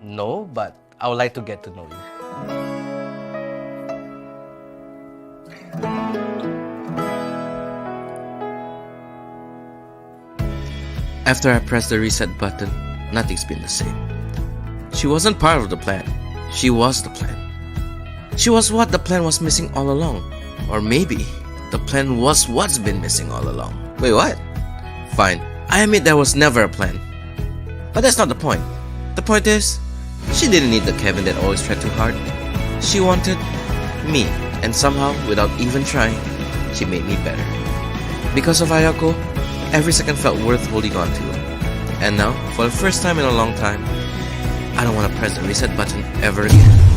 No, but I would like to get to know you. After I pressed the reset button, nothing's been the same. She wasn't part of the plan. She was the plan. She was what the plan was missing all along. Or maybe the plan was what's been missing all along. Wait, what? Fine, I admit there was never a plan. But that's not the point. The point is, she didn't need the Kevin that always tried too hard. She wanted me, and somehow, without even trying, she made me better. Because of Ayako, every second felt worth holding on to. And now, for the first time in a long time, I don't want to press the reset button ever again.